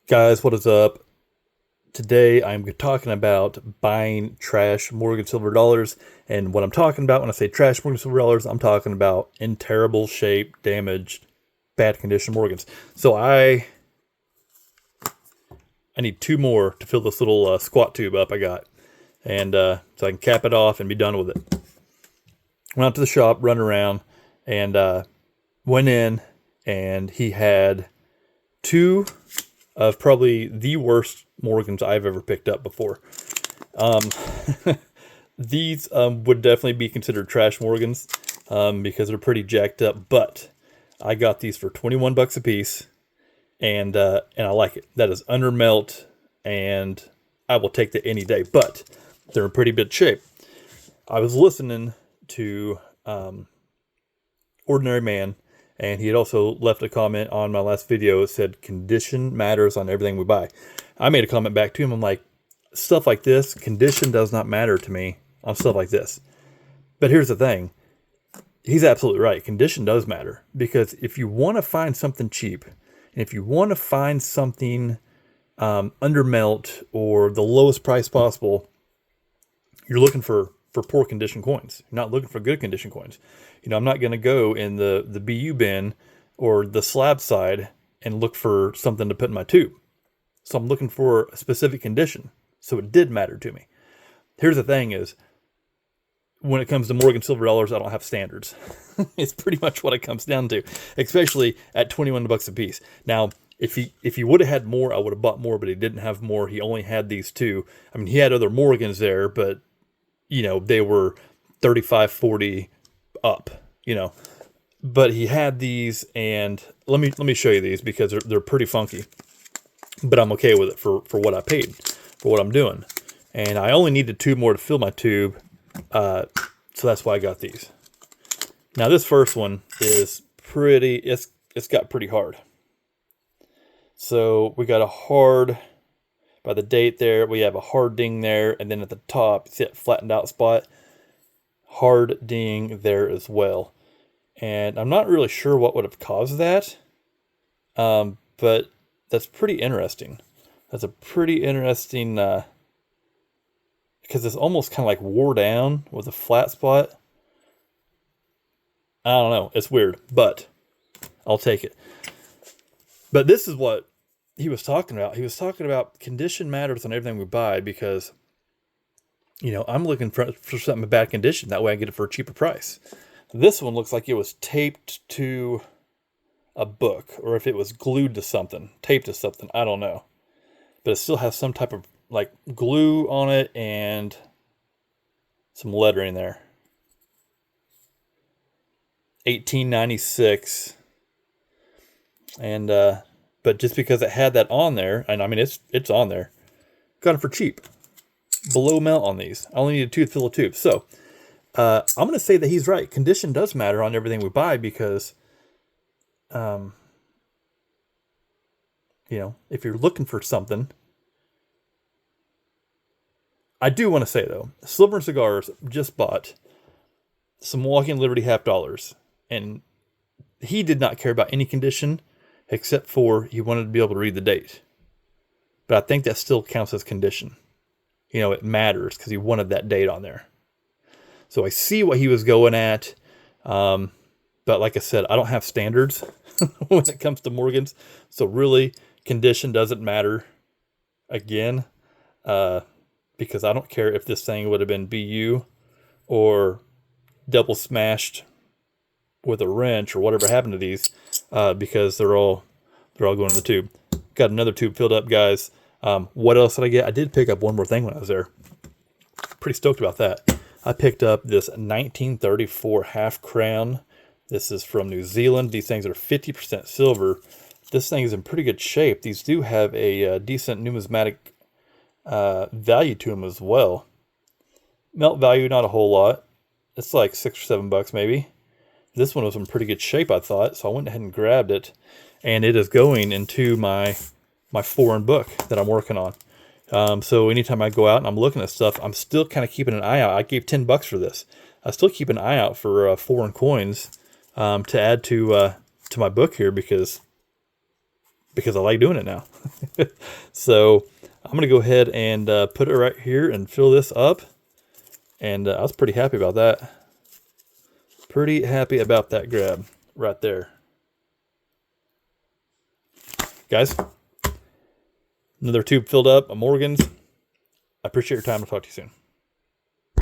Guys, what is up? Today I'm talking about buying trash Morgan silver dollars. And what I'm talking about when I say trash Morgan silver dollars, I'm talking about in terrible shape, damaged, bad condition Morgans. So I need two more to fill this little squat tube up I got. And so I can cap it off and be done with it. Went out to the shop, run around, and went in, and he had two of probably the worst Morgans I've ever picked up before. These would definitely be considered trash Morgans because they're pretty jacked up. But I got these for 21 bucks a piece, and I like it. That is under melt, and I will take that any day. But they're in pretty good shape. I was listening to Ordinary Man, and he had also left a comment on my last video. It said, condition matters on everything we buy. I made a comment back to him. I'm like, stuff like this, condition does not matter to me on stuff like this. But here's the thing. He's absolutely right. Condition does matter. Because if you want to find something cheap, and if you want to find something under melt or the lowest price possible, you're looking for poor condition coins. You're not looking for good condition coins. You know, I'm not going to go in the BU bin or the slab side and look for something to put in my tube. So I'm looking for a specific condition. So it did matter to me. Here's the thing is, when it comes to Morgan silver dollars, I don't have standards. It's pretty much what it comes down to, especially at 21 bucks a piece. Now, if he would have had more, I would have bought more, but he didn't have more. He only had these two. I mean, he had other Morgans there, but you know, they were 35, 40 up, you know, but he had these, and let me show you these because they're pretty funky, but I'm okay with it for what I paid, for what I'm doing. And I only needed two more to fill my tube. So that's why I got these. Now this first one is pretty, it's got pretty hard. So we got a hard, by the date there, we have a hard ding there, and then at the top, see that flattened out spot? Hard ding there as well. And I'm not really sure what would have caused that, but that's pretty interesting. That's a pretty interesting, because it's almost kind of like wore down with a flat spot. I don't know, it's weird, but I'll take it. But this is what he was talking about. He was talking about condition matters on everything we buy because, you know, I'm looking for something in bad condition. That way I get it for a cheaper price. This one looks like it was taped to a book, or if it was glued to something, taped to something, I don't know. But it still has some type of like glue on it and some lettering there. 1896. And, but just because it had that on there, and I mean, it's on there, got it for cheap. Below melt on these. I only needed two to fill a tube. So, I'm going to say that he's right. Condition does matter on everything we buy because, you know, if you're looking for something, I do want to say though, Silver and Cigars just bought some Walking Liberty $50, and he did not care about any condition except for he wanted to be able to read the date. But I think that still counts as condition. You know, it matters because he wanted that date on there. So I see what he was going at. But like I said, I don't have standards when it comes to Morgans. So really, condition doesn't matter again. Because I don't care if this thing would have been BU or double smashed with a wrench or whatever happened to these, because they're all going in the tube. Got another tube filled up, guys. What else did I get? I did pick up one more thing when I was there. Pretty stoked about that. I picked up this 1934 half crown. This is from New Zealand. These things are 50% silver. This thing is in pretty good shape. These do have a decent numismatic value to them as well. Melt value, not a whole lot. It's like $6 or $7 maybe. This one was in pretty good shape, I thought, so I went ahead and grabbed it, and it is going into my foreign book that I'm working on. So anytime I go out and I'm looking at stuff, I'm still kind of keeping an eye out. I gave $10 for this. I still keep an eye out for foreign coins to add to my book here because because I like doing it now. So I'm going to go ahead and put it right here and fill this up. And I was pretty happy about that. Pretty happy about that grab right there. Guys, another tube filled up, a Morgan's. I appreciate your time. I'll talk to you soon.